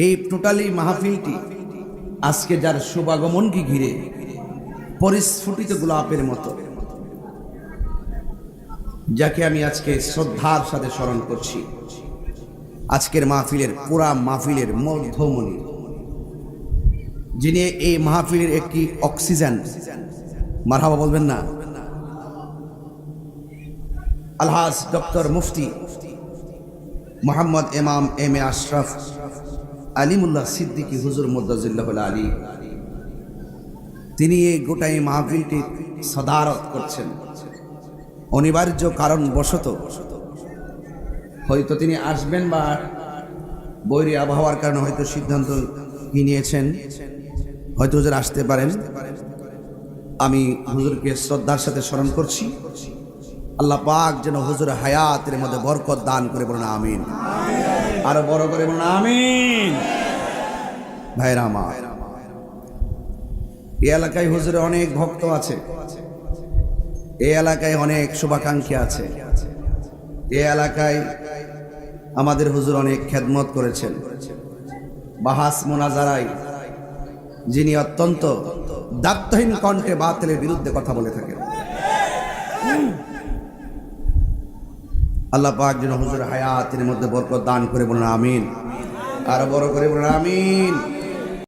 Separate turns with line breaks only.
এই টোটালি মাহফিলটি আজকে যার শুভাগমনকে ঘিরে পরিস্ফুটিত গোলাপের মতো, যাকে আমি আজকে শ্রদ্ধার সাথে স্মরণ করছি, আজকের মাহফিলের পুরা মাহফিলের মধ্যমণি, যিনি এই মাহফিলের একটি অক্সিজেন, মারহাবা বলবেন না, আলহাজ ডক্টর মুফতি মোহাম্মদ ইমাম এম এ আশরাফ আলিমুল্লাহ সিদ্দিকী হুজুর মুদ্দাজিল্লাহুল আলী, তিনি এই গোটাই মাহফিলটি সদারত করছেন। অনিবার্য কারণবশত হয়তো তিনি আসবেন বা বৈরী আবহাওয়ার কারণে হয়তো সিদ্ধান্ত নিয়েছেন, হয়তো হুজুর আসতে পারেন। আমি হুজুরকে শ্রদ্ধার সাথে স্মরণ করছি। আল্লাহ পাক যেন হুজুর হায়াতের মধ্যে বরকত দান করে, বলুন আমিন। আরো বড় করে বলুন আমিন। ভাইরা আমার, এই এলাকায় হুজুরের অনেক ভক্ত আছে, এই এলাকায় অনেক শুভাকাঙ্ক্ষী আছে, এই এলাকায় আমাদের হুজুর অনেক খেদমত করেছেন। বাহাস মোনাজারায় যিনি অত্যন্ত দায়িত্বহীন কণ্ঠে বাতিলের বিরুদ্ধে কথা বলে থাকেন। আল্লাহ পাক যেন হুজুর হায়াতের মধ্যে বরকত দান করে, বলুন আমিন। আরো বড় করে বলুন আমিন।